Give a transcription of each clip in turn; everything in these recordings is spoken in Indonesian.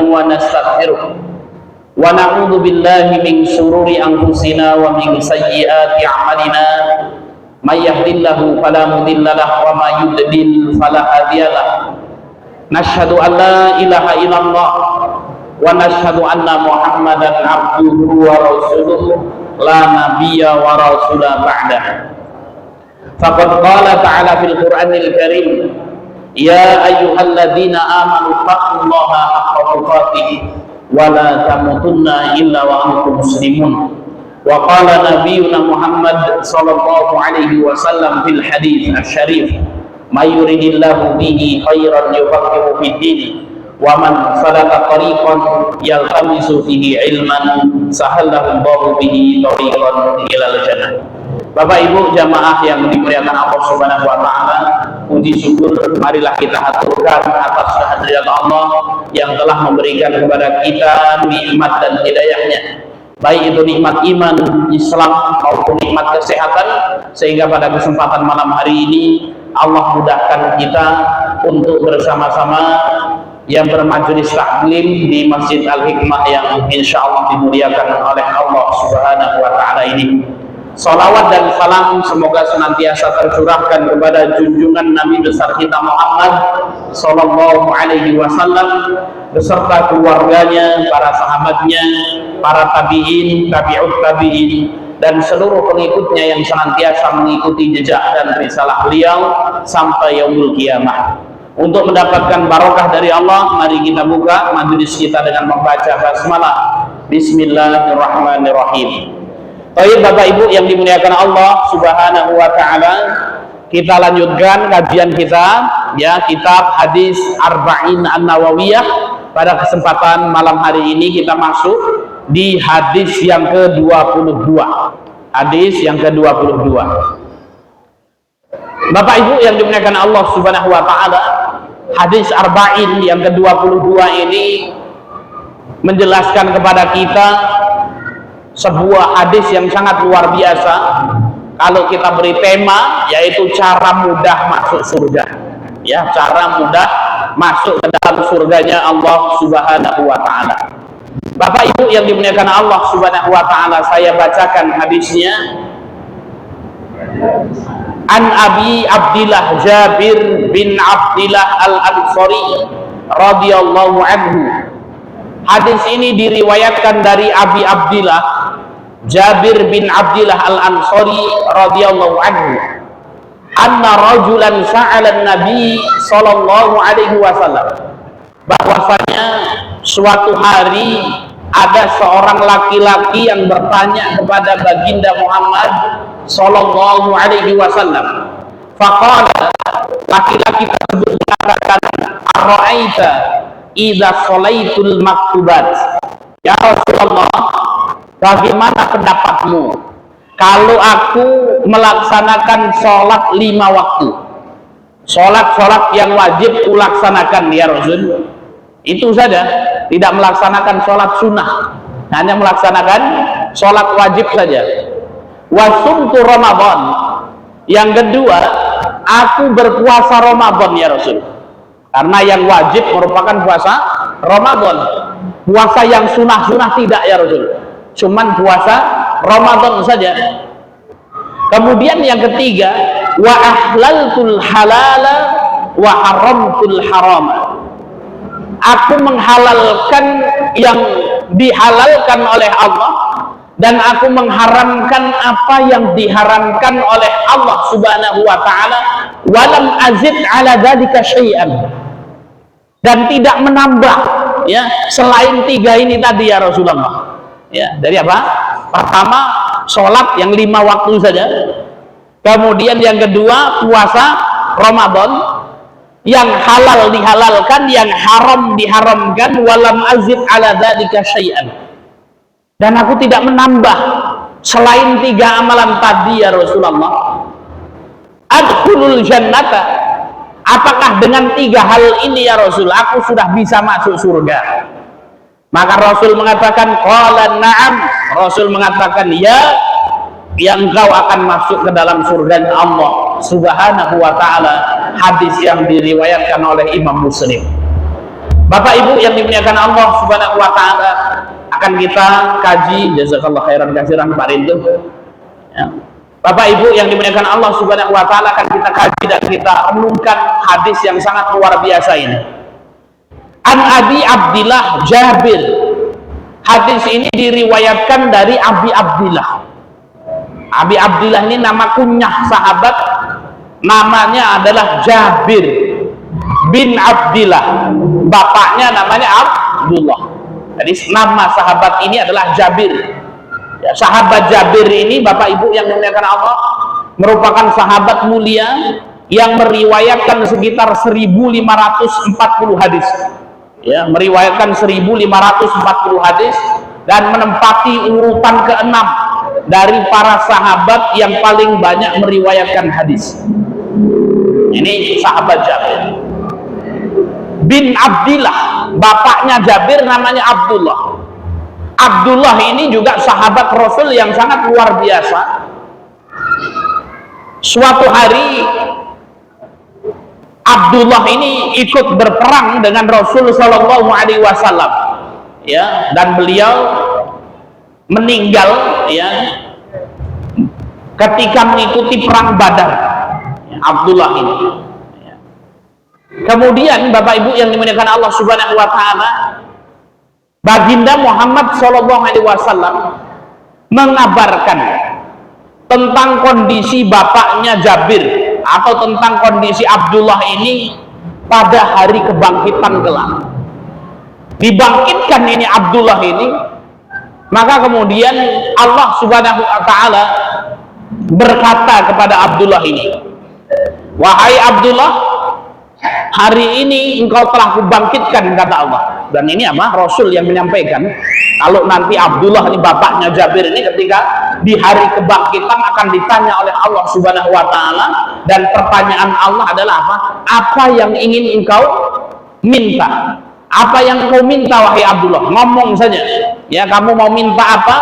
ونستغفره ونعوذ بالله من شرور أنفسنا ومن سيئات أعمالنا من يهد الله فلا مضل له وما يضلل فلا هادي له نشهد أن لا إله إلا الله ونشهد أن محمدا عبده ورسوله لا نبي ورسول بعده فقد قال تعالى في القرآن الكريم يا أيها الذين آمنوا اتقوا الله حق تقاته ولا تموتن إلا وأنتم مسلمون وقال نبينا محمد صلى الله عليه وسلم في الحديث الشريف ما يريد الله به خيرا يفقهه في الدين ومن سلك طريقا يلتمس فيه علما سهله الله به طريقا إلى الجنة. Bapak Ibu jamaah yang dimuliakan Allah Subhanahu wa taala, puji syukur marilah kita haturkan atas kehadirat Allah yang telah memberikan kepada kita nikmat dan hidayahnya, baik itu nikmat iman, Islam maupun nikmat kesehatan, sehingga pada kesempatan malam hari ini Allah mudahkan kita untuk bersama-sama yang bermajelis taklim di Masjid Al-Hikmah yang insya Allah dimuliakan oleh Allah Subhanahu wa taala ini. Salawat dan salam semoga senantiasa tercurahkan kepada junjungan Nabi besar kita Muhammad sallallahu alaihi wasallam beserta keluarganya, para sahabatnya, para tabi'in, tabi'ut tabi'in, dan seluruh pengikutnya yang senantiasa mengikuti jejak dan risalah beliau sampai yaumul kiamah. Untuk mendapatkan barokah dari Allah, mari kita buka majelis kita dengan membaca basmalah. Bismillahirrahmanirrahim. Baik Bapak Ibu yang dimuliakan Allah Subhanahu wa taala, kita lanjutkan kajian kita ya, kitab Hadis Arba'in An-Nawawiyah. Pada kesempatan malam hari ini kita masuk di hadis yang ke-22. Hadis yang ke-22. Bapak Ibu yang dimuliakan Allah Subhanahu wa taala, hadis Arba'in yang ke-22 ini menjelaskan kepada kita sebuah hadis yang sangat luar biasa. Kalau kita beri tema yaitu cara mudah masuk surga, ya, cara mudah masuk ke dalam surganya Allah Subhanahu wa taala. Bapak Ibu yang dimuliakan Allah Subhanahu wa taala, saya bacakan hadisnya. An Abi Abdillah Jabir bin Abdillah Al-Ansari radhiyallahu anhu. Hadis ini diriwayatkan dari Abi Abdillah Jabir bin Abdillah Al-Ansari radhiyallahu anhu, anna rajulan sa'ala Nabi sallallahu alaihi wasallam, bahwasanya suatu hari ada seorang laki-laki yang bertanya kepada baginda Muhammad sallallahu alaihi wasallam. Faqala, laki-laki tersebut mengatakan, ara'aita idza sholaitul maktubat, ya Rasulullah, bagaimana pendapatmu kalau aku melaksanakan sholat 5 waktu, sholat yang wajib kulaksanakan ya Rasul, itu saja, tidak melaksanakan sholat sunnah, hanya melaksanakan sholat wajib saja. Wasumtu Ramadan, yang kedua, aku berpuasa Ramadan ya Rasul, karena yang wajib merupakan puasa Ramadan. Puasa yang sunnah-sunnah tidak ya Rasul, cuman puasa Ramadan saja. Kemudian yang ketiga, wa ahlaltul halala wa haramtul harama, aku menghalalkan yang dihalalkan oleh Allah dan aku mengharamkan apa yang diharamkan oleh Allah Subhanahu wa taala, walam azid ala dzalika syai'an, dan tidak menambah ya selain 3 ini tadi ya Rasulullah. Ya, dari apa? Pertama, sholat yang 5 waktu saja. Kemudian yang kedua, puasa Ramadan, yang halal dihalalkan, yang haram diharamkan, walam azid ala dzalika syai'an, dan aku tidak menambah selain 3 amalan tadi ya Rasulullah. Adkhulul jannata, apakah dengan 3 hal ini ya Rasul aku sudah bisa masuk surga? Maka Rasul mengatakan, qala na'am, Rasul mengatakan ya, yang engkau akan masuk ke dalam surga Allah Subhanahu wa ta'ala. Hadis yang diriwayatkan oleh Imam Muslim. Bapak Ibu yang dimuliakan Allah Subhanahu wa taala, akan kita kaji, jazakallahu khairan katsiran Pak Rindu. Ya. Bapak Ibu yang dimuliakan Allah Subhanahu wa taala, akan kita kaji dan kita renungkan hadis yang sangat luar biasa ini. An Abi Abdillah Jabir. Hadis ini diriwayatkan dari Abi Abdillah. Abi Abdillah ini nama kunyah sahabat, namanya adalah Jabir bin Abdillah. Bapaknya namanya Abdullah. Jadi nama sahabat ini adalah Jabir. Ya, sahabat Jabir ini, Bapak Ibu yang dimuliakan Allah, merupakan sahabat mulia yang meriwayatkan sekitar 1540 hadis. Ya, meriwayatkan 1540 hadis dan menempati urutan ke-6 dari para sahabat yang paling banyak meriwayatkan hadis. Ini sahabat Jabir bin Abdillah. Bapaknya Jabir namanya Abdullah. Abdullah ini juga sahabat Rasul yang sangat luar biasa. Suatu hari Abdullah ini ikut berperang dengan Rasul Shallallahu Alaihi Wasallam, ya, dan beliau meninggal, ya, ketika mengikuti perang Badar. Ya, Abdullah ini. Ya. Kemudian Bapak Ibu yang dimuliakan Allah Subhanahu Wa Taala, Baginda Muhammad Shallallahu Alaihi Wasallam mengabarkan tentang kondisi bapaknya Jabir atau tentang kondisi Abdullah ini pada hari kebangkitan kelak. Dibangkitkan ini Abdullah ini, maka kemudian Allah Subhanahu wa taala berkata kepada Abdullah ini, "Wahai Abdullah, hari ini engkau telah kubangkitkan," kata Allah. Dan ini apa? Rasul yang menyampaikan. Kalau nanti Abdullah ini bapaknya Jabir ini ketika di hari kebangkitan akan ditanya oleh Allah Subhanahu wa taala, dan pertanyaan Allah adalah apa? Apa yang ingin engkau minta? Apa yang kau minta wahai Abdullah? Ngomong saja. Ya, kamu mau minta apa?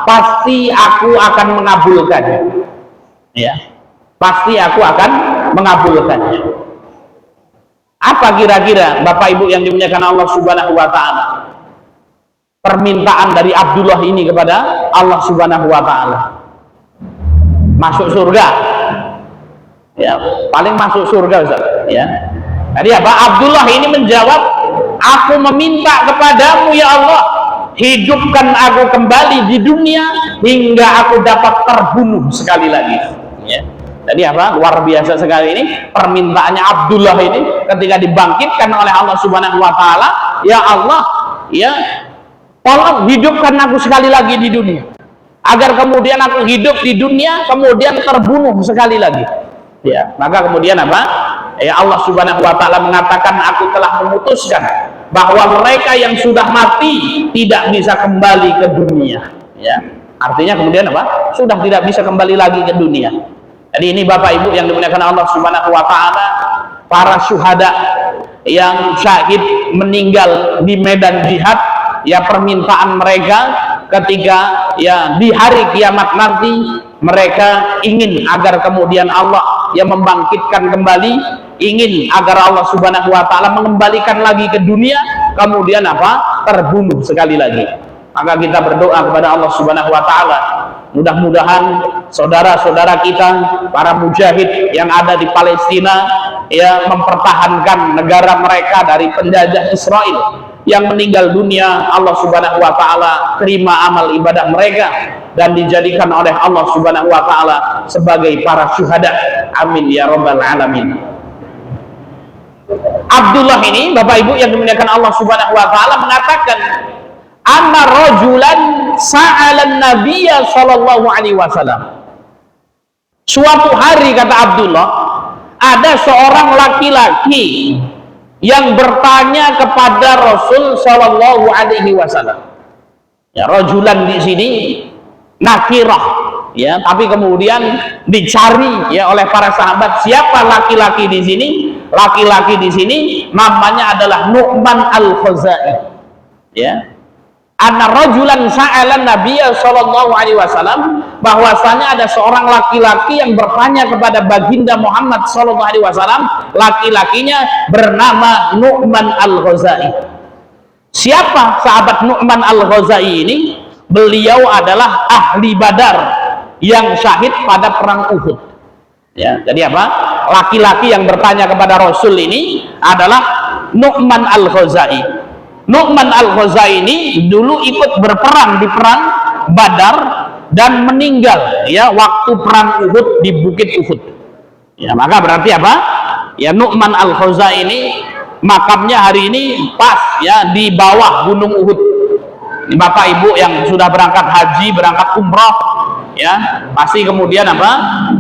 Pasti aku akan mengabulkannya. Ya. Pasti aku akan mengabulkannya. Apa kira-kira Bapak Ibu yang dimuliakan Allah Subhanahu wa taala permintaan dari Abdullah ini kepada Allah Subhanahu wa taala? Masuk surga. Ya, paling masuk surga, Ustaz, ya. Jadi apa? Abdullah ini menjawab, "Aku meminta kepadamu ya Allah, hidupkan aku kembali di dunia hingga aku dapat terbunuh sekali lagi." Ya. Jadi apa? Luar biasa sekali ini permintaannya Abdullah ini ketika dibangkitkan oleh Allah Subhanahu wa taala, "Ya Allah, ya, tolong hidupkan aku sekali lagi di dunia agar kemudian aku hidup di dunia kemudian terbunuh sekali lagi." Ya, maka kemudian apa? Ya, Allah Subhanahu wa taala mengatakan, "Aku telah memutuskan bahwa mereka yang sudah mati tidak bisa kembali ke dunia." Ya. Artinya kemudian apa? Sudah tidak bisa kembali lagi ke dunia. Jadi ini Bapak Ibu yang dimuliakan Allah Subhanahu wa taala, para syuhada yang syahid meninggal di medan jihad, ya, permintaan mereka ketika ya di hari kiamat nanti mereka ingin agar kemudian Allah yang membangkitkan kembali, ingin agar Allah Subhanahu wa taala mengembalikan lagi ke dunia, kemudian apa? Terbunuh sekali lagi. Maka kita berdoa kepada Allah Subhanahu wa taala, mudah-mudahan saudara-saudara kita, para mujahid yang ada di Palestina, ya, mempertahankan negara mereka dari penjajah Israel yang meninggal dunia. Allah Subhanahu wa taala terima amal ibadah mereka dan dijadikan oleh Allah Subhanahu wa taala sebagai para syuhada. Amin ya rabbal alamin. Abdullah ini, Bapak Ibu yang dimuliakan Allah Subhanahu wa taala, mengatakan, "Anna rajulan sa'alan nabiyya sallallahu alaihi wasallam." Suatu hari, kata Abdullah, ada seorang laki-laki yang bertanya kepada Rasul sallallahu alaihi wasallam. Ya, rajulan di sini nakirah, ya, tapi kemudian dicari ya oleh para sahabat siapa laki-laki di sini. Laki-laki di sini namanya adalah Nu'man al-Khuzai. Ya. Anna rajulan sa'alan nabiyya sallallahu alaihi wasallam, bahwasanya ada seorang laki-laki yang bertanya kepada baginda Muhammad sallallahu alaihi wasallam, laki-lakinya bernama Nu'man al-Khuzai. Siapa sahabat Nu'man al-Ghazai ini? Beliau adalah ahli Badar yang syahid pada perang Uhud. Ya, jadi apa? Laki-laki yang bertanya kepada Rasul ini adalah Nu'man al-Ghazai. Nu'man al-Ghazai ini dulu ikut berperang di perang Badar dan meninggal ya waktu perang Uhud di Bukit Uhud. Ya, maka berarti apa? Ya, Nu'man al-Ghazai ini makamnya hari ini pas ya di bawah Gunung Uhud. Bapak Ibu yang sudah berangkat haji, berangkat umroh ya, pasti kemudian apa?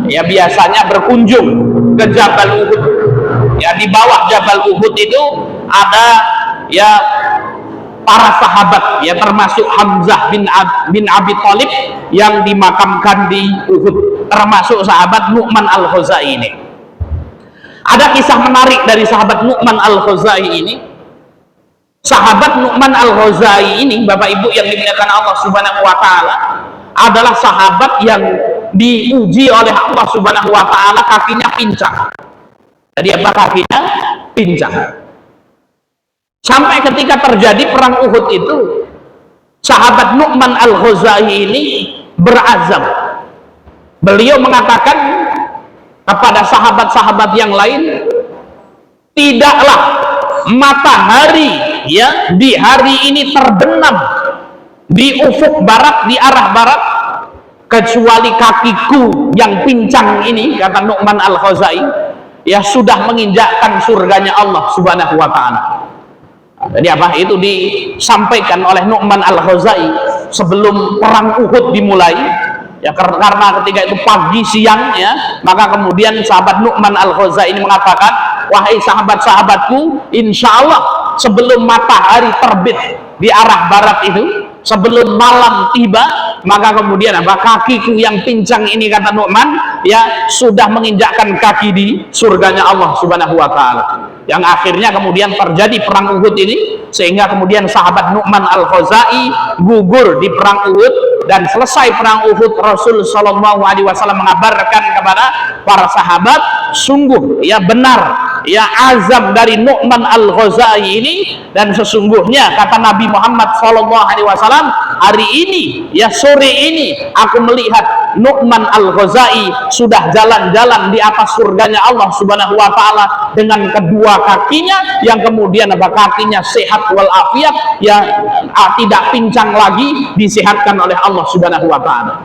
Ya biasanya berkunjung ke Jabal Uhud. Ya, di bawah Jabal Uhud itu ada ya para sahabat ya, termasuk Hamzah bin Abi Thalib yang dimakamkan di Uhud, termasuk sahabat Nu'man al-Ghazai ini. Ada kisah menarik dari sahabat Nu'man al-Ghazai ini. Sahabat Nu'man al-Ghazai ini, Bapak Ibu yang dimuliakan Allah Subhanahu wa taala, adalah sahabat yang diuji oleh Allah Subhanahu wa taala, kakinya pincang. Jadi apa? Kakinya pincang. Sampai ketika terjadi perang Uhud itu, sahabat Nu'man al-Ghazai ini berazam. Beliau mengatakan kepada sahabat-sahabat yang lain, tidaklah matahari ya di hari ini terbenam di ufuk barat, di arah barat, kecuali kakiku yang pincang ini, kata Nu'man al-Ghazai, ya sudah menginjakkan surganya Allah Subhanahu wa taala. Jadi apa? Itu disampaikan oleh Nu'man al-Ghazai sebelum perang Uhud dimulai. Ya, karena ketika itu pagi siang ya, maka kemudian sahabat Nu'man al-Ghazai ini mengatakan, wahai sahabat-sahabatku, insya Allah sebelum matahari terbit di arah barat itu, sebelum malam tiba, maka kemudian apa? Kakiku yang pincang ini, kata Nu'man, ya sudah menginjakkan kaki di surganya Allah Subhanahu wa taala. Yang akhirnya kemudian terjadi perang Uhud ini, sehingga kemudian sahabat Nu'man al-Ghazai gugur di perang Uhud. Dan selesai perang Uhud, Rasul Shallallahu Alaihi Wasallam mengabarkan kepada para sahabat, sungguh ya benar ya azam dari Nu'man al-Ghazai ini, dan sesungguhnya kata Nabi Muhammad Shallallahu Alaihi Wasallam, hari ini ya sore ini aku melihat Nu'man al-Ghazai sudah jalan-jalan di atas surganya Allah Subhanahu wa taala dengan kedua kakinya, yang kemudian apa? Kakinya sehat walafiat ya, tidak pincang lagi, disehatkan oleh Allah Subhanahu wa taala.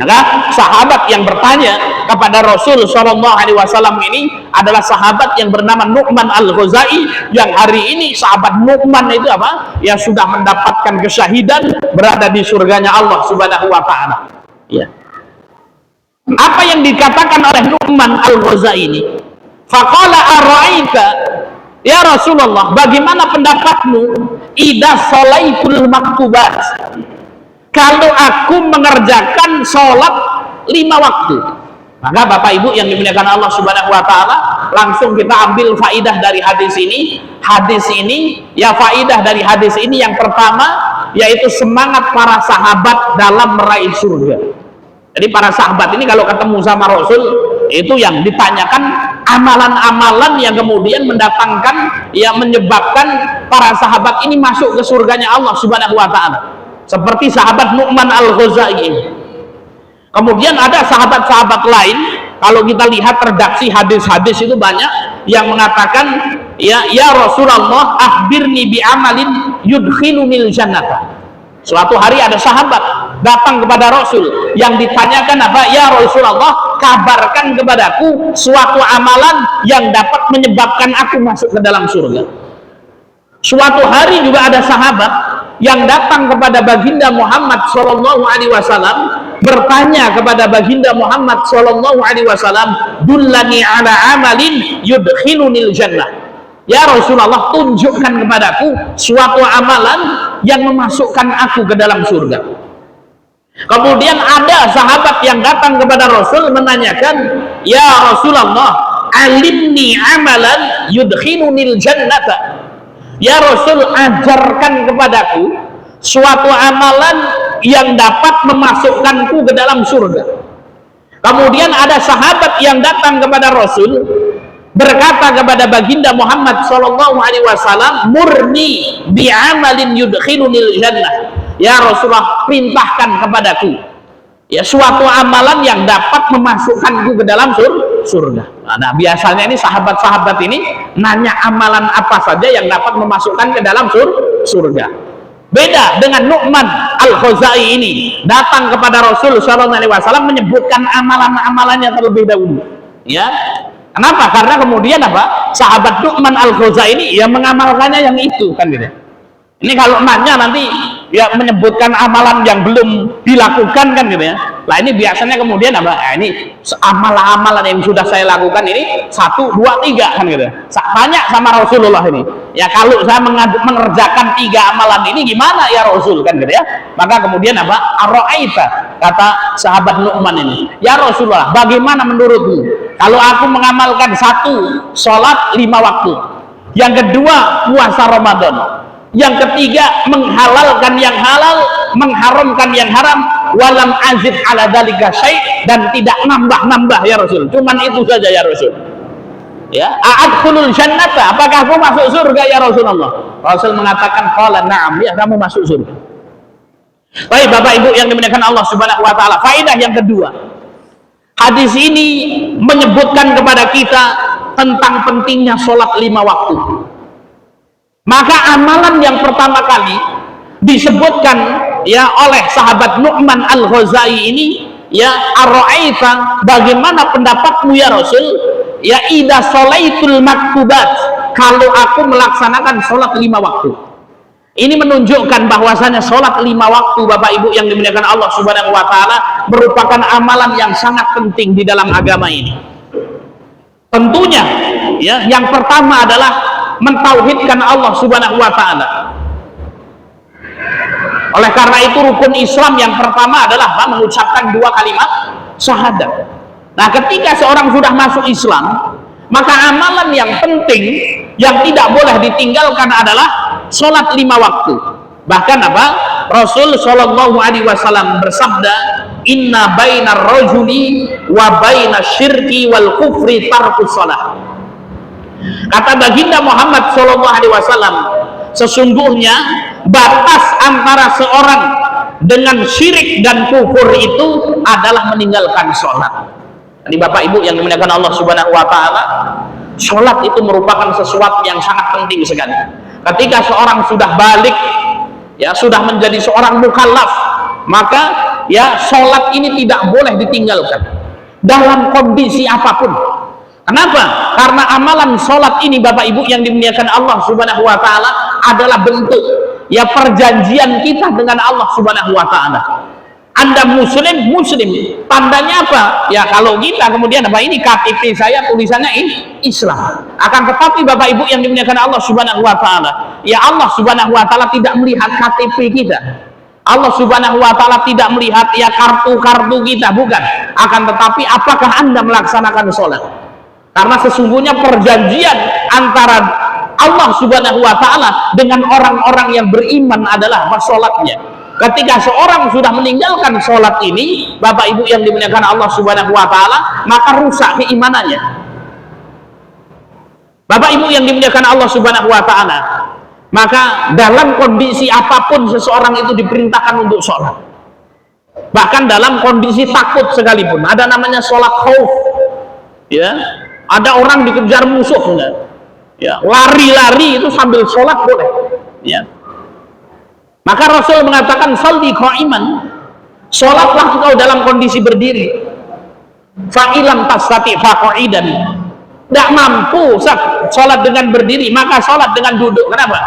Maka sahabat yang bertanya kepada Rasul Shallallahu Alaihi Wasallam ini adalah sahabat yang bernama Nu'man al-Ghazai, yang hari ini sahabat Nu'man itu apa? Ya sudah mendapatkan kesyahidan, berada di surganya Allah Subhanahu wa taala. Ya. Apa yang dikatakan oleh Nu'man al-Ghazai ini? Faqala ara'aika ya Rasulullah, bagaimana pendapatmu idza sholaitul maktubat, kalau aku mengerjakan sholat 5 waktu? Maka Bapak Ibu yang dimuliakan Allah Subhanahu wa taala, langsung kita ambil faidah dari hadis ini. Hadis ini ya, faidah dari hadis ini yang pertama yaitu semangat para sahabat dalam meraih surga. Jadi para sahabat ini kalau ketemu sama Rasul, itu yang ditanyakan amalan-amalan yang kemudian mendatangkan, yang menyebabkan para sahabat ini masuk ke surganya Allah Subhanahu wa taala. Seperti sahabat Nu'man al-Ghazai. Kemudian ada sahabat-sahabat lain, kalau kita lihat redaksi hadis-hadis itu banyak yang mengatakan, ya Rasulullah, akhbirni bi amalin yudkhilunil jannata. Suatu hari ada sahabat datang kepada Rasul yang ditanyakan apa? Ya Rasulullah, kabarkan kepadaku suatu amalan yang dapat menyebabkan aku masuk ke dalam surga. Suatu hari juga ada sahabat yang datang kepada baginda Muhammad Shallallahu Alaihi Wasallam, bertanya kepada baginda Muhammad Shallallahu Alaihi Wasallam, dullani ala amalin yudkhilunil jannah. Ya Rasulullah, tunjukkan kepadaku suatu amalan yang memasukkan aku ke dalam surga. Kemudian ada sahabat yang datang kepada Rasul menanyakan, ya Rasulullah, alimni amalan yudkhilunil jannata. Ya Rasul, ajarkan kepadaku suatu amalan yang dapat memasukkanku ke dalam surga. Kemudian ada sahabat yang datang kepada Rasul berkata kepada baginda Muhammad sallallahu alaihi wasallam, murni bi'amalin yudkhilunil jannah. Ya Rasulullah, perintahkan kepadaku ya suatu amalan yang dapat memasukkanku ke dalam surga. Nah, biasanya ini sahabat-sahabat ini nanya amalan apa saja yang dapat memasukkan ke dalam surga. Beda dengan Nu'man al-Khuzai ini, datang kepada Rasul sallallahu alaihi wasallam menyebutkan amalan-amalannya terlebih dahulu. Ya. Kenapa? Karena kemudian apa? Sahabat Nu'man al-Khuzai ini ya mengamalkannya yang itu kan gitu. Ini kalau nanya nanti ya menyebutkan amalan yang belum dilakukan kan gitu ya. Lah ini biasanya kemudian apa? Ini amalan-amalan yang sudah saya lakukan ini 1, 2, 3 kan gitu. Tanya sama Rasulullah ini. Ya kalau saya mengerjakan 3 amalan ini gimana ya Rasul kan gitu ya. Maka kemudian apa? Ara'aita, kata sahabat Nu'man ini. Ya Rasulullah, bagaimana menurutmu kalau aku mengamalkan 1, sholat 5 waktu. Yang kedua, puasa Ramadan. Yang ketiga, menghalalkan yang halal, mengharamkan yang haram, walam azid ala dzalika syai', dan tidak nambah-nambah ya Rasul. Cuman itu saja ya Rasul. Ya, a'adkhulul jannata, apakah aku masuk surga ya Rasulullah? Rasul mengatakan qala na'am, ya kamu masuk surga. Baik Bapak Ibu yang dimuliakan Allah Subhanahu wa taala, faedah yang kedua. Hadis ini menyebutkan kepada kita tentang pentingnya sholat 5 waktu. Maka amalan yang pertama kali disebutkan ya oleh sahabat Nu'man al-Khuzai ini, ya ara'aita, bagaimana pendapatmu ya Rasul, ya idza sholaitul maktubat, kalau aku melaksanakan sholat 5 waktu. Ini menunjukkan bahwasanya sholat 5 waktu Bapak Ibu yang dimuliakan Allah Subhanahu wa taala merupakan amalan yang sangat penting di dalam agama ini. Tentunya ya yang pertama adalah mentauhidkan Allah Subhanahu wa taala. Oleh karena itu rukun Islam yang pertama adalah mengucapkan 2 kalimat syahadat. Nah, ketika seorang sudah masuk Islam, maka amalan yang penting yang tidak boleh ditinggalkan adalah sholat 5 waktu. Bahkan apa? Rasul sallallahu alaihi wasallam bersabda, inna bainar rajuli wa bainasyirki wal kufri tarkus shalah. Kata baginda Muhammad sallallahu alaihi wasallam, sesungguhnya batas antara seorang dengan syirik dan kufur itu adalah meninggalkan sholat. Jadi Bapak Ibu yang dimuliakan Allah Subhanahu wa taala, sholat itu merupakan sesuatu yang sangat penting sekali. Ketika seorang sudah balik, ya sudah menjadi seorang mukallaf, maka ya sholat ini tidak boleh ditinggalkan dalam kondisi apapun. Kenapa? Karena amalan sholat ini Bapak Ibu yang dimuliakan Allah Subhanahu wa taala adalah bentuk ya perjanjian kita dengan Allah Subhanahu wa taala. Anda muslim, tandanya apa? Ya kalau kita kemudian apa, ini KTP saya tulisannya ini Islam. Akan tetapi Bapak Ibu yang dimuliakan Allah Subhanahu wa taala, ya Allah Subhanahu wa taala tidak melihat KTP kita. Allah Subhanahu wa taala tidak melihat ya kartu-kartu kita, bukan. Akan tetapi apakah Anda melaksanakan sholat? Karena sesungguhnya perjanjian antara Allah Subhanahu wa taala dengan orang-orang yang beriman adalah sholatnya. Ketika seorang sudah meninggalkan sholat ini, Bapak Ibu yang dimuliakan Allah Subhanahu wa taala, maka rusak keimanannya. Bapak Ibu yang dimuliakan Allah Subhanahu wa taala, maka dalam kondisi apapun seseorang itu diperintahkan untuk sholat. Bahkan dalam kondisi takut sekalipun, ada namanya sholat khauf. Ya, ada orang dikejar musuh, ya lari-lari itu sambil sholat boleh. Ya. Maka Rasul mengatakan sholli qa'iman, sholatlah engkau dalam kondisi berdiri. Fa'ilam tastati faqa'idan, tidak mampu sholat dengan berdiri, maka sholat dengan duduk. Kenapa?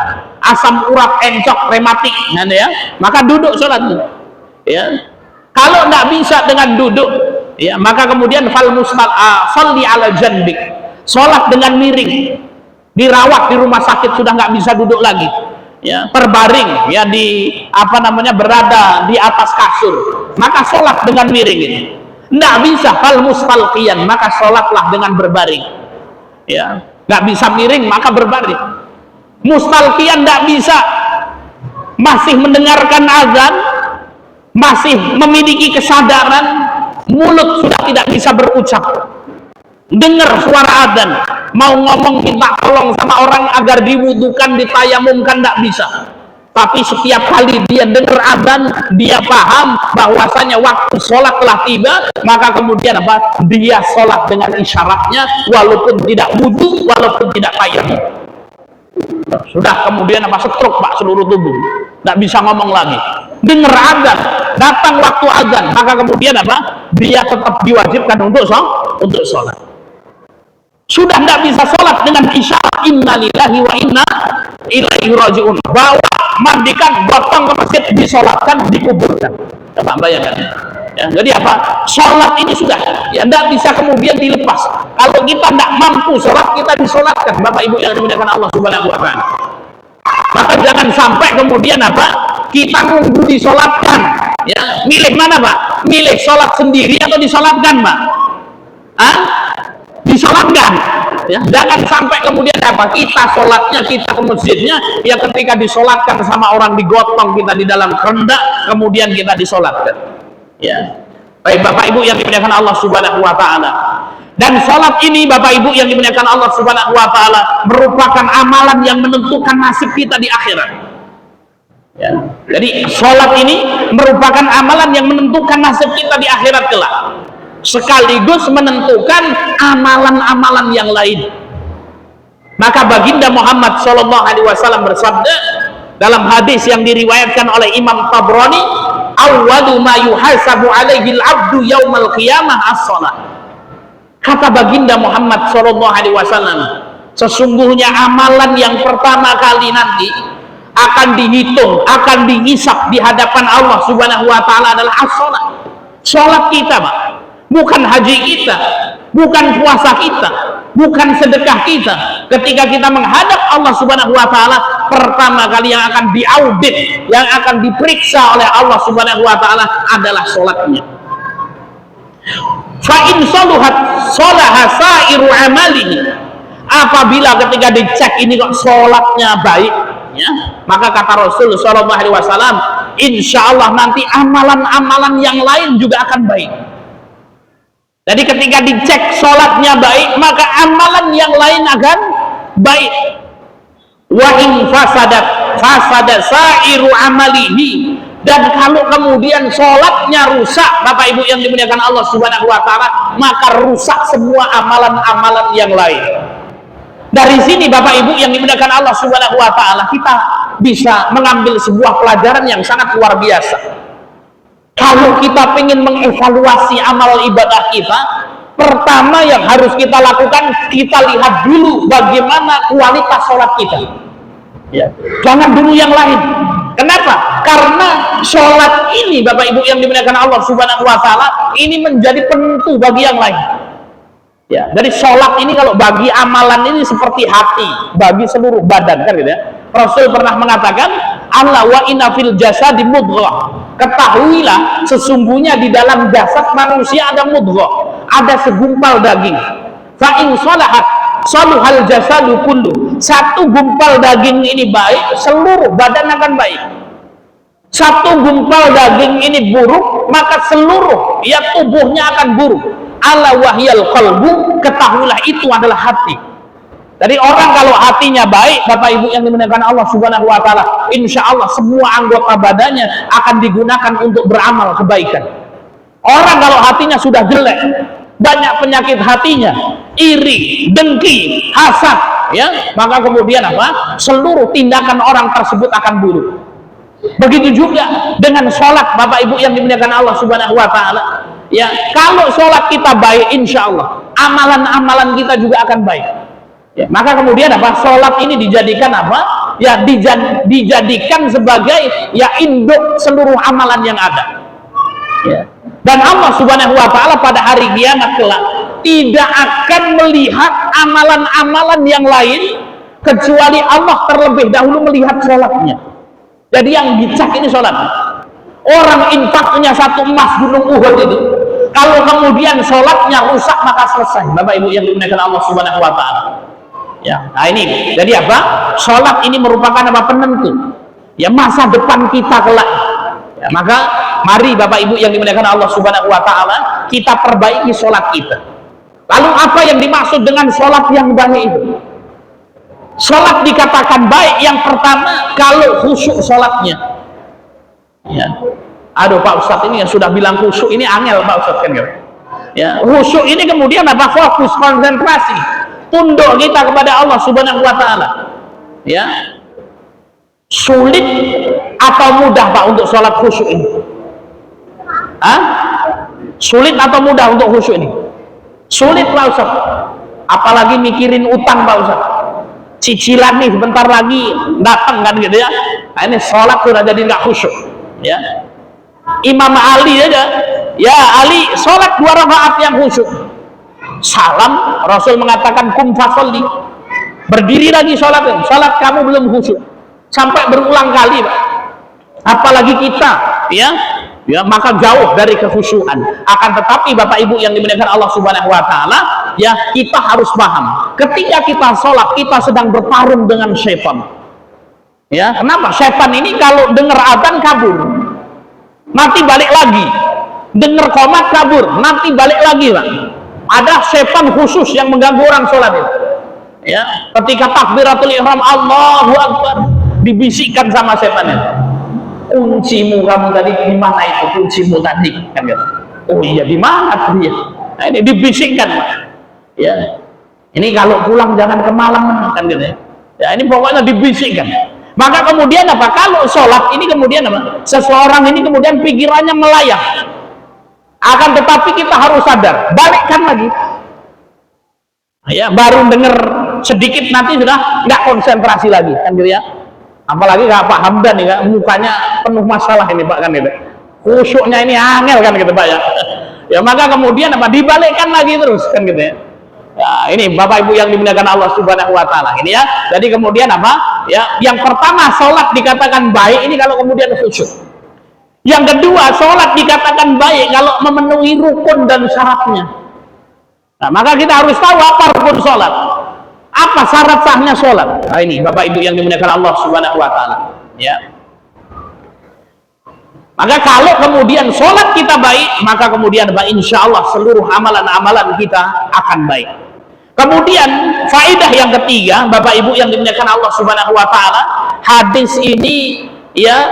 Asam urat encok rematik, ya, maka duduk sholat. Ya. Kalau tidak bisa dengan duduk, ya, maka kemudian sholli ala janbik, sholat dengan miring, dirawat di rumah sakit sudah nggak bisa duduk lagi, ya, terbaring, ya di berada di atas kasur, maka sholat dengan miring ini. Nggak bisa fal mustalqiyan, maka sholatlah dengan berbaring. Ya, nggak bisa miring maka berbaring. Mustalqiyan nggak bisa, masih mendengarkan azan, masih memiliki kesadaran, mulut sudah tidak bisa berucap, dengar suara adzan, mau ngomong minta tolong sama orang agar diwudukan, ditayamumkan, tidak bisa. Tapi setiap kali dia dengar adzan, dia paham bahwasanya waktu sholat telah tiba, maka kemudian apa? Dia sholat dengan isyaratnya, walaupun tidak wudu, walaupun tidak tayamum. Sudah kemudian apa? Stroke Pak seluruh tubuh, tidak bisa ngomong lagi. Dengar adzan, datang waktu adzan, maka kemudian apa? Dia tetap diwajibkan untuk sholat. Sudah tidak bisa sholat dengan isyarat innalillahi wa inna ilaihi raji'un, bawa, mandikan, potong ke masjid, disolatkan, dikuburkan. Coba bayangkan ya, jadi apa? Sholat ini sudah ya tidak bisa kemudian dilepas. Kalau kita tidak mampu sholat, kita disolatkan, Bapak Ibu yang dimuliakan Allah Subhanahu wa ta'ala. Maka jangan sampai kemudian apa? Kita nunggu disolatkan ya. Milih mana Pak? Milih sholat sendiri atau disolatkan Pak? Disolatkan ya. Jangan sampai kemudian apa? Kita sholatnya, kita ke masjidnya ya, ketika disolatkan sama orang digotong, kita di dalam kerendak, kemudian kita disolatkan ya. Baik Bapak Ibu yang dimuliakan Allah Subhanahu wa ta'ala, dan sholat ini Bapak Ibu yang dimuliakan Allah Subhanahu wa ta'ala merupakan amalan yang menentukan nasib kita di akhirat ya. Jadi sholat ini merupakan amalan yang menentukan nasib kita di akhirat kelak, sekaligus menentukan amalan-amalan yang lain. Maka baginda Muhammad SAW bersabda dalam hadis yang diriwayatkan oleh Imam Tabrani, awwalu ma yuhasabu alaihi al-abdu yaumal qiyamah as-shalah. Kata baginda Muhammad SAW, sesungguhnya amalan yang pertama kali nanti akan dihitung, akan dihisab di hadapan Allah Subhanahu wa ta'ala adalah as-shalah. Sholat kita Pak, bukan haji kita, bukan puasa kita, bukan sedekah kita. Ketika kita menghadap Allah Subhanahu wa ta'ala, pertama kali yang akan diaudit, yang akan diperiksa oleh Allah Subhanahu wa ta'ala adalah sholatnya. Fa in saluhat salaha sairu amalihi. Apabila ketika dicek ini kok sholatnya baik ya, maka kata Rasul sallallahu alaihi wasallam, insyaallah nanti amalan-amalan yang lain juga akan baik. Jadi ketika dicek sholatnya baik, maka amalan yang lain akan baik. Wa in fasada sairu amalihi. Dan kalau kemudian sholatnya rusak, Bapak Ibu yang dimuliakan Allah Subhanahu wa ta'ala, maka rusak semua amalan-amalan yang lain. Dari sini Bapak Ibu yang dimuliakan Allah Subhanahu wa ta'ala, kita bisa mengambil sebuah pelajaran yang sangat luar biasa. Kalau kita ingin mengevaluasi amal ibadah kita, pertama yang harus kita lakukan, kita lihat dulu bagaimana kualitas sholat kita ya. Jangan dulu yang lain. Kenapa? Karena sholat ini Bapak Ibu yang dimuliakan Allah Subhanahu wa ta'ala, ini menjadi penentu bagi yang lain ya. Dari sholat ini, kalau bagi amalan ini seperti hati bagi seluruh badan kan gitu ya. Rasul pernah mengatakan, Allah wa inna fil jasadi mudghah. Ketahuilah sesungguhnya di dalam jasad manusia ada mudghah, ada segumpal daging. Fa in shalahat shaluhal jasadu kullu. Satu gumpal daging ini baik, seluruh badan akan baik. Satu gumpal daging ini buruk, maka seluruh ya tubuhnya akan buruk. Ala wahyal qalbu, ketahuilah itu adalah hati. Jadi orang kalau hatinya baik, Bapak Ibu yang dimuliakan Allah Subhanahu wa ta'ala, insya Allah semua anggota badannya akan digunakan untuk beramal kebaikan. Orang kalau hatinya sudah jelek, banyak penyakit hatinya, iri, dengki, hasad ya, maka kemudian apa? Seluruh tindakan orang tersebut akan buruk. Begitu juga dengan sholat Bapak Ibu yang dimuliakan Allah Subhanahu wa ta'ala ya. Kalau sholat kita baik, insya Allah amalan-amalan kita juga akan baik ya. Maka kemudian apa? Sholat ini dijadikan apa? Ya, dijadikan sebagai ya induk seluruh amalan yang ada ya. Dan Allah Subhanahu wa ta'ala pada hari kiamat kelak tidak akan melihat amalan-amalan yang lain kecuali Allah terlebih dahulu melihat sholatnya. Jadi yang dicek ini sholat. Orang infaknya satu emas gunung Uhud itu, kalau kemudian sholatnya rusak maka selesai. Bapak Ibu yang dimuliakan Allah Subhanahu wa ta'ala ya. Nah ini jadi apa? Sholat ini merupakan apa? Penentu ya masa depan kita kelak ya. Maka mari Bapak Ibu yang dimuliakan Allah Subhanahu wa ta'ala, kita perbaiki sholat kita. Lalu apa yang dimaksud dengan sholat yang baik itu? Sholat dikatakan baik yang pertama kalau khusyuk sholatnya. Ya. Aduh Pak Ustadz, ini yang sudah bilang khusyuk ini angel Pak Ustadz kan ya. Ya, khusyuk ini kemudian apa? Fokus, konsentrasi, tunduk kita kepada Allah Subhanahu wa taala. Ya. Sulit atau mudah Pak untuk sholat khusyuk ini? Hah? Sulit atau mudah untuk khusyuk ini? Sulit Pak Ustaz, apalagi mikirin utang Pak Ustaz, cicilan nih sebentar lagi datang kan gitu ya. Nah, ini sholat sudah jadi nggak khusyuk ya. Imam Ali aja ya, Ali sholat 2 rakaat yang khusyuk, salam Rasul mengatakan kum fasolli, berdiri lagi sholat kamu belum khusyuk, sampai berulang kali Pak. Apalagi kita ya, maka jauh dari kekhusyuan. Akan tetapi Bapak Ibu yang dimuliakan Allah Subhanahu wa taala, ya, kita harus paham, ketika kita sholat kita sedang bertarung dengan syaitan. Ya, kenapa? Syaitan ini kalau dengar azan kabur, nanti balik lagi. Dengar qomat kabur, nanti balik lagi, Pak. Ada syaitan khusus yang mengganggu orang sholat itu. Ya, ketika takbiratul ihram Allahu Akbar, dibisikkan sama syaitan itu. Kuncimu kamu tadi di mana itu, kuncimu tadi kan gitu. Oh iya di mana dia? Nah, ini dibisikkan Pak. Ya, ini kalau pulang jangan kemalaman kan gitu ya. Ya ini pokoknya dibisikkan. Maka kemudian apa? Kalau sholat ini kemudian apa? Seseorang ini kemudian pikirannya melayang. Akan tetapi kita harus sadar, balikkan lagi. Ya baru dengar sedikit nanti sudah nggak konsentrasi lagi kan gitu ya. Apalagi Pak Hamdan nih, mukanya penuh masalah ini Pak kan gitu. Khusyuknya ini angel kan gitu Pak ya. Ya maka kemudian apa? Dibalikkan lagi terus kan gitu ya. Ya ini Bapak Ibu yang dimuliakan Allah Subhanahu wa taala ini ya. Jadi kemudian apa? Ya, yang pertama sholat dikatakan baik ini kalau kemudian khusyuk. Yang kedua, sholat dikatakan baik kalau memenuhi rukun dan syaratnya. Nah, maka kita harus tahu apa rukun sholat. Apa syarat sahnya sholat? Nah, ini Bapak Ibu yang dimuliakan Allah Subhanahu wa taala. Ya. Maka kalau kemudian sholat kita baik, maka kemudian insya Allah seluruh amalan-amalan kita akan baik. Kemudian faedah yang ketiga, Bapak Ibu yang dimuliakan Allah Subhanahu wa taala, hadis ini ya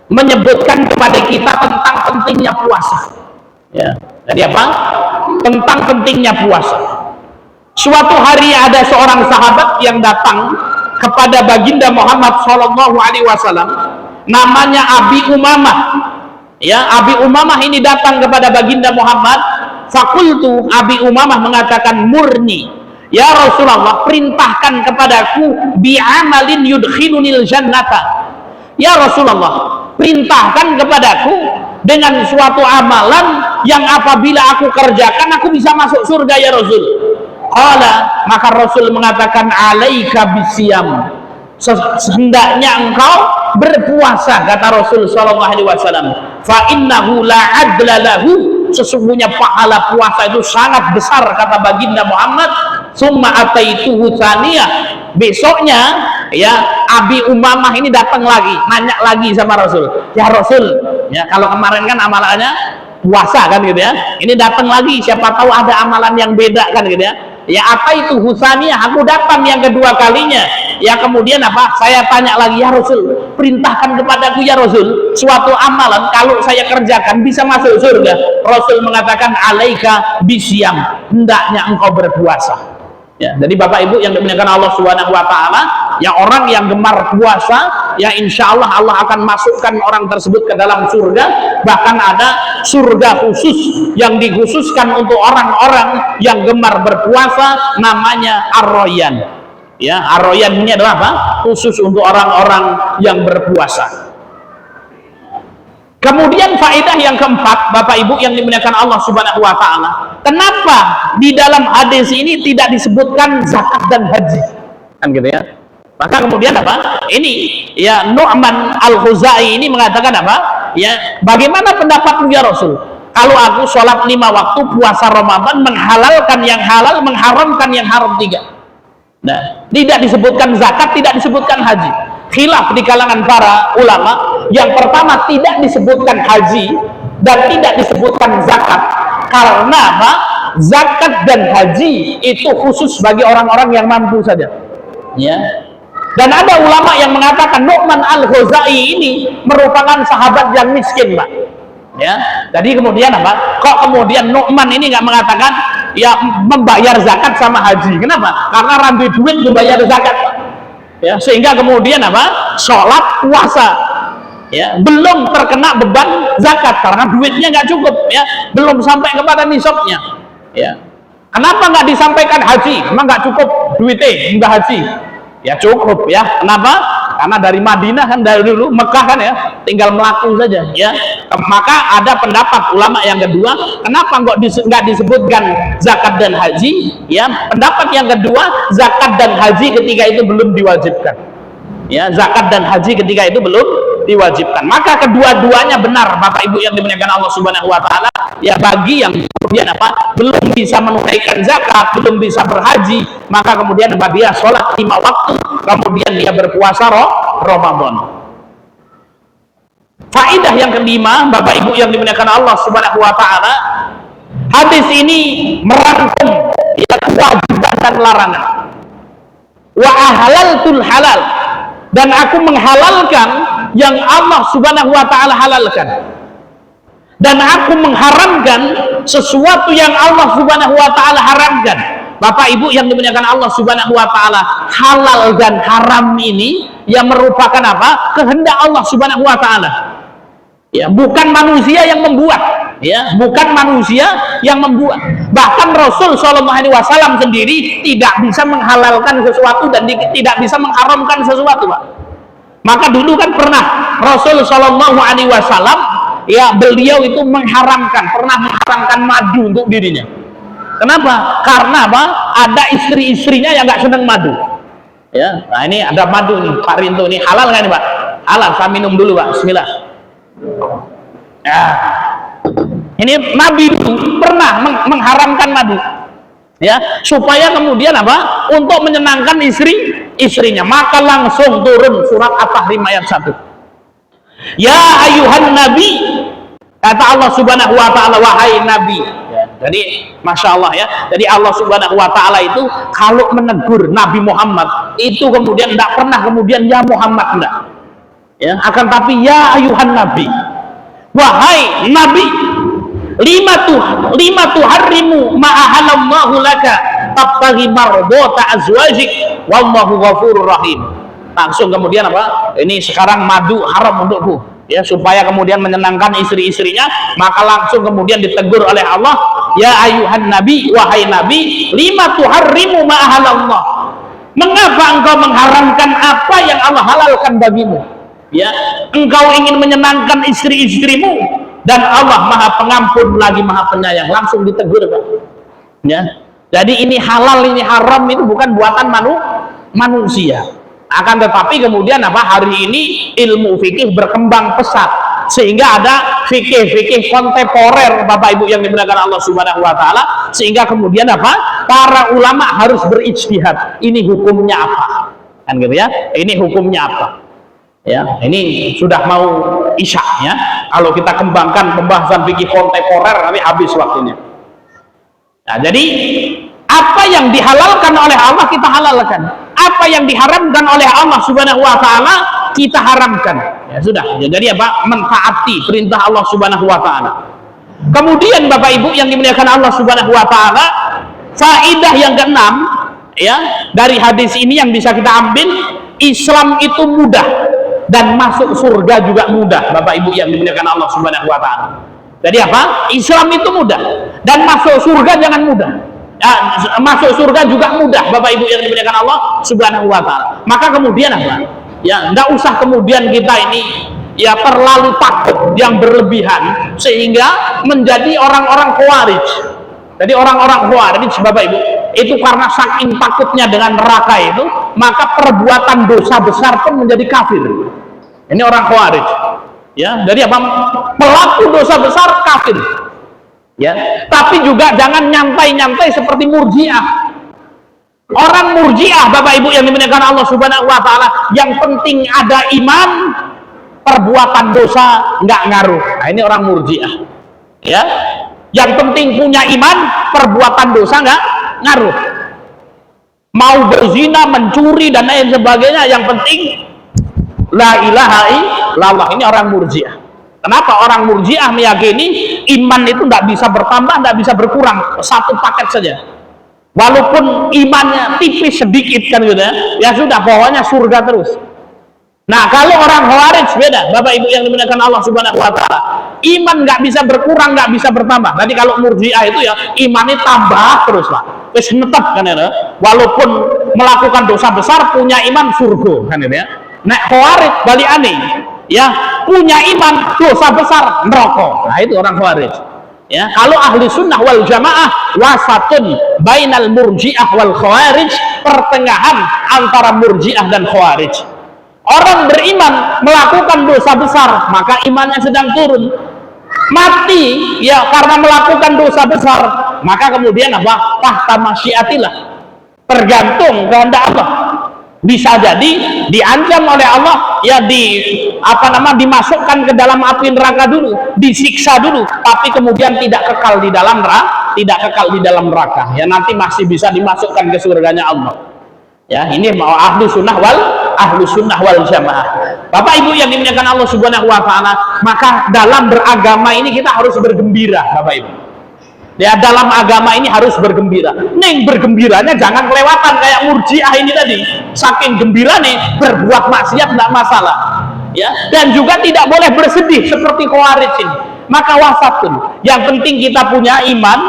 menyebutkan kepada kita tentang pentingnya puasa. Ya. Jadi apa? Tentang pentingnya puasa. Suatu hari ada seorang sahabat yang datang kepada baginda Muhammad Shallallahu Alaihi Wasallam, namanya Abi Umamah. Ya, Abi Umamah ini datang kepada baginda Muhammad. Fakultu, Abi Umamah mengatakan, murni, ya Rasulullah, perintahkan kepadaku bi'amalin yudkhilunil jannata. Ya Rasulullah, perintahkan kepadaku dengan suatu amalan yang apabila aku kerjakan aku bisa masuk surga ya Rasul. Qala, maka Rasul mengatakan alaika bisyam, hendaknya engkau berpuasa, kata Rasul sallallahu alaihi wasallam. Fa innahu la adla lahu, sesungguhnya pahala puasa itu sangat besar, kata baginda Muhammad. Summa ataituhu tsaniyah, besoknya ya Abi Umamah ini datang lagi, nanya lagi sama Rasul. Ya Rasul, ya kalau kemarin kan amalannya puasa kan gitu ya, ini datang lagi, siapa tahu ada amalan yang beda kan gitu ya. Ya apa itu husaniyah, aku datang yang kedua kalinya. Ya kemudian apa? Saya tanya lagi, ya Rasul, perintahkan kepadaku ya Rasul suatu amalan kalau saya kerjakan bisa masuk surga. Rasul mengatakan alaika bisyam, hendaknya engkau berpuasa. Ya, jadi Bapak Ibu yang dimuliakan Allah Subhanahu wa taala, ya orang yang gemar puasa, ya insya Allah Allah akan masukkan orang tersebut ke dalam surga. Bahkan ada surga khusus yang dikhususkan untuk orang-orang yang gemar berpuasa, namanya Ar-Rayyan. Ya, Ar-Rayyan ini adalah apa? Khusus untuk orang-orang yang berpuasa. Kemudian faedah yang keempat, Bapak Ibu yang dimuliakan Allah Subhanahu wa taala, kenapa di dalam hadis ini tidak disebutkan zakat dan haji? Kan gitu ya. Maka kemudian apa? Ini ya Nu'man Al-Khuzai ini mengatakan apa? Ya, bagaimana pendapatmu ya Rasul? Kalau aku sholat 5 waktu, puasa Ramadan, menghalalkan yang halal, mengharamkan yang haram 3. Nah, tidak disebutkan zakat, tidak disebutkan haji. Khilaf di kalangan para ulama. Yang pertama, tidak disebutkan haji dan tidak disebutkan zakat. Karena apa? zakat dan haji itu khusus bagi orang-orang yang mampu saja. Ya. Dan ada ulama yang mengatakan Nu'man al-Khuzai ini merupakan sahabat yang miskin, Pak. Ya. Jadi kemudian apa? Kok kemudian Nu'man ini nggak mengatakan ya membayar zakat sama haji? Kenapa? Karena randu duit membayar zakat, Pak. Ya, sehingga kemudian apa? Sholat, puasa, ya, belum terkena beban zakat karena duitnya nggak cukup, ya, belum sampai kepada nisabnya, ya. Kenapa nggak disampaikan haji? Emang nggak cukup duitnya nggak haji? Ya cukup, ya. Kenapa? Karena dari Madinah kan, dari dulu Mekah kan, ya, tinggal melaku saja, ya. Maka ada pendapat ulama yang kedua, kenapa nggak disebutkan zakat dan haji? Ya, pendapat yang kedua, zakat dan haji ketika itu belum diwajibkan. Ya, zakat dan haji ketika itu belum diwajibkan. Maka kedua-duanya benar, Bapak Ibu yang dimuliakan Allah Subhanahu wa taala. Ya, bagi yang kemudian apa? Belum bisa menunaikan zakat, belum bisa berhaji, maka kemudian dia sholat 5 waktu, kemudian dia berpuasa Ramadan. Faidah yang kelima, Bapak Ibu yang dimuliakan Allah Subhanahu wa taala, hadis ini merangkum ya kewajiban dan larangan. Wa ahlaltul halal, dan aku menghalalkan yang Allah Subhanahu wa taala halalkan, dan aku mengharamkan sesuatu yang Allah Subhanahu wa taala haramkan. Bapak Ibu yang dimuliakan Allah Subhanahu wa taala, halal dan haram ini yang merupakan apa? Kehendak Allah Subhanahu wa taala. Ya, bukan manusia yang membuat, ya, bukan manusia yang membuat. Bahkan Rasul Shallallahu Alaihi Wasallam sendiri tidak bisa menghalalkan sesuatu dan tidak bisa mengharamkan sesuatu, Pak. Maka dulu kan pernah Rasul Shallallahu Alaihi Wasallam, ya, beliau itu pernah mengharamkan madu untuk dirinya. Kenapa? Karena apa? Ada istri-istrinya yang nggak senang madu. Ya, nah ini ada madu nih, Pak Rinto, ini halal nggak nih, Pak? Halal, saya minum dulu, Pak. Bismillah. Ya, ini Nabi itu pernah mengharamkan madu, ya, supaya kemudian apa? Untuk menyenangkan istrinya. Maka langsung turun surat At-Tahrim ayat 1. Ya ayuhan nabi, kata Allah Subhanahu wa taala, wahai nabi. Ya, jadi masya Allah, ya. Jadi Allah Subhanahu wa taala itu kalau menegur Nabi Muhammad itu kemudian tidak pernah kemudian ya Muhammad, enggak. Ya, akan tapi ya ayuhan nabi, wahai nabi, lima tuharrimu ma'ahalallahu laka tabtaghi mardota azwajik wallahu ghafurur rahim. Langsung kemudian apa? Ini sekarang madu haram untukku, ya, supaya kemudian menyenangkan istri-istrinya. Maka langsung kemudian ditegur oleh Allah, ya ayuhan nabi, wahai nabi, lima tuharrimu ma'ahalallah, mengapa engkau mengharamkan apa yang Allah halalkan bagimu? Ya, engkau ingin menyenangkan istri-istrimu, dan Allah Maha Pengampun lagi Maha Penyayang. Langsung ditegur, Pak. Ya, jadi ini halal, ini haram itu bukan buatan manusia. Akan tetapi kemudian apa? Hari ini ilmu fikih berkembang pesat, sehingga ada fikih kontemporer, Bapak Ibu yang dimuliakan Allah Subhanahu wa taala, sehingga kemudian apa? Para ulama harus berijtihad. Ini hukumnya apa? Kan gitu, ya. Ini hukumnya apa? Ya, ini sudah mau isya, ya. Kalau kita kembangkan pembahasan fikih kontemporer nanti habis waktunya. Nah, jadi apa yang dihalalkan oleh Allah kita halalkan, apa yang diharamkan oleh Allah Subhanahu wa taala kita haramkan. Ya sudah. Jadi apa? Mentaati perintah Allah Subhanahu wa taala. Kemudian Bapak Ibu yang dimuliakan Allah Subhanahu wa taala, faedah yang keenam, ya, dari hadis ini yang bisa kita ambil, Islam itu mudah dan masuk surga juga mudah, Bapak Ibu yang dimuliakan Allah Subhanahu wa taala. Jadi apa? Islam itu mudah dan masuk surga jangan mudah. Ya, masuk surga juga mudah, Bapak Ibu yang dimuliakan Allah Subhanahu wa taala. Maka kemudian apa? Ya, enggak usah kemudian kita ini ya terlalu takut yang berlebihan sehingga menjadi orang-orang khawarij. Jadi orang-orang khawarij, Bapak Ibu, itu karena saking takutnya dengan neraka itu, maka perbuatan dosa besar pun menjadi kafir. Ini orang khawarij, ya. Jadi apa? Pelaku dosa besar kafir, ya. Tapi juga jangan nyantai-nyantai seperti murjiah. Orang murjiah, Bapak Ibu yang dimuliakan Allah Subhanahu wa taala, yang penting ada iman, perbuatan dosa nggak ngaruh. Nah, ini orang murjiah, ya. Yang penting punya iman, perbuatan dosa nggak ngaruh. Mau berzina, mencuri dan lain sebagainya, yang penting la ilaha illallah. Ini orang Murji'ah. Kenapa orang Murji'ah meyakini iman itu nggak bisa bertambah, nggak bisa berkurang, satu paket saja. Walaupun imannya tipis sedikit kan gitu ya sudah, pokoknya surga terus. Nah, kalau orang Khawarij beda, Bapak Ibu yang dimuliakan Allah Subhanahu wa taala. Iman nggak bisa berkurang, nggak bisa bertambah. Nanti kalau Murji'ah itu ya imannya tambah terus lah. Wis netep kan ya. Walaupun melakukan dosa besar punya iman surga kan ya. Nek Khawarij balik aneh. Ya, punya iman dosa besar neraka. Nah, itu orang Khawarij. Ya, kalau ahli sunnah wal jamaah wasatun bainal murji'ah wal khawarij, pertengahan antara murji'ah dan khawarij. Orang beriman melakukan dosa besar, maka imannya sedang turun. Mati ya karena melakukan dosa besar, maka kemudian apa? Tahta masyiatillah, tergantung kehendak Allah. Bisa jadi diancam oleh Allah ya, dimasukkan ke dalam api neraka dulu, disiksa dulu, tapi kemudian tidak kekal di dalam neraka ya, nanti masih bisa dimasukkan ke surganya Allah ya. Ini mau ahlu sunnah wal jamaah. Bapak Ibu yang dimuliakan Allah Subhanahu wa taala, maka dalam beragama ini kita harus bergembira Bapak Ibu ya. Dalam agama ini harus bergembira. Neng bergembiranya jangan kelewatan kayak Murji'ah ini tadi, saking gembira nih berbuat maksiat tidak masalah ya, dan juga tidak boleh bersedih seperti Khawarij ini. Maka wasatun, yang penting kita punya iman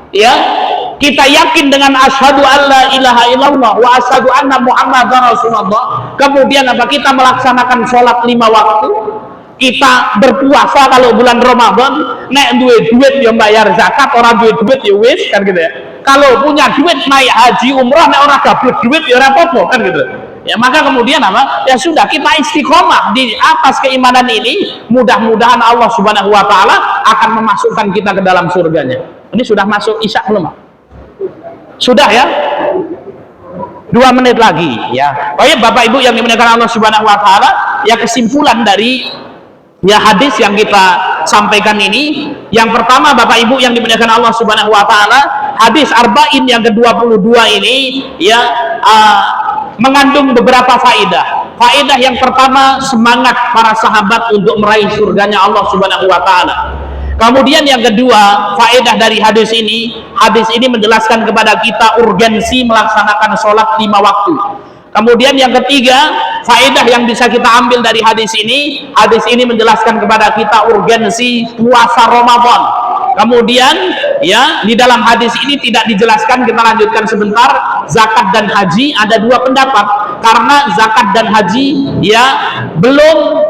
ya, kita yakin dengan asyhadu alla ilaha illallah wa asyhadu anna muhammadar rasulullah. Kemudian apa? Kita melaksanakan sholat 5 waktu, kita berpuasa kalau bulan Ramadan, nek duit ya bayar zakat, orang duit ya wis kan gitu ya. Kalau punya duit naik haji umrah, nek orang dapat duit ya rapopo kan gitu ya. Maka kemudian apa? Ya sudah, kita istiqomah di atas keimanan ini, mudah-mudahan Allah Subhanahu wa taala akan memasukkan kita ke dalam surganya. Ini sudah masuk isya belum? Sudah ya? 2 menit lagi ya. Baik Bapak Ibu yang dimuliakan Allah Subhanahu wa taala, ya kesimpulan dari ya hadis yang kita sampaikan ini, yang pertama Bapak Ibu yang dimuliakan Allah Subhanahu wa taala, hadis Arba'in yang ke-22 ini ya mengandung beberapa faedah. Faedah yang pertama, semangat para sahabat untuk meraih surganya Allah Subhanahu wa taala. Kemudian yang kedua, faedah dari hadis ini menjelaskan kepada kita urgensi melaksanakan sholat 5 waktu. Kemudian yang ketiga, faedah yang bisa kita ambil dari hadis ini menjelaskan kepada kita urgensi puasa Ramadan. Kemudian ya, di dalam hadis ini tidak dijelaskan, kita lanjutkan sebentar, zakat dan haji. Ada 2 pendapat, karena zakat dan haji ya belum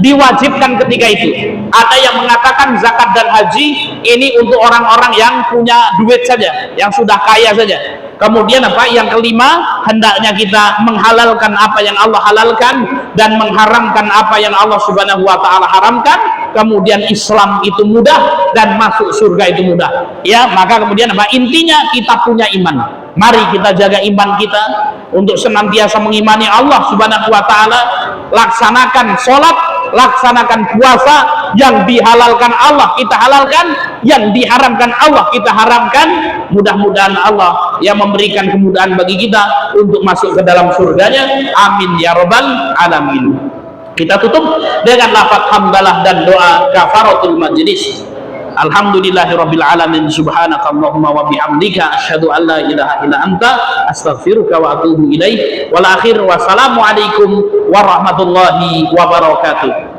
diwajibkan ketika itu. Ada yang mengatakan zakat dan haji ini untuk orang-orang yang punya duit saja, yang sudah kaya saja. Kemudian yang kelima, hendaknya kita menghalalkan apa yang Allah halalkan dan mengharamkan apa yang Allah Subhanahu wa taala haramkan. Kemudian Islam itu mudah dan masuk surga itu mudah ya. Maka kemudian intinya kita punya iman. Mari kita jaga iman kita untuk senantiasa mengimani Allah Subhanahu wa taala, laksanakan sholat, laksanakan puasa, yang dihalalkan Allah kita halalkan, yang diharamkan Allah kita haramkan. Mudah-mudahan Allah yang memberikan kemudahan bagi kita untuk masuk ke dalam surganya. Amin ya rabbal alamin. Kita tutup dengan lafaz hamdalah dan doa kafaratul majlis. Alhamdulillahirabbil alamin, subhanakallahumma wa bihamdika asyhadu an la ilaha illa anta astaghfiruka wa atubu ilaik. Wal akhir, wassalamu alaikum warahmatullahi wabarakatuh.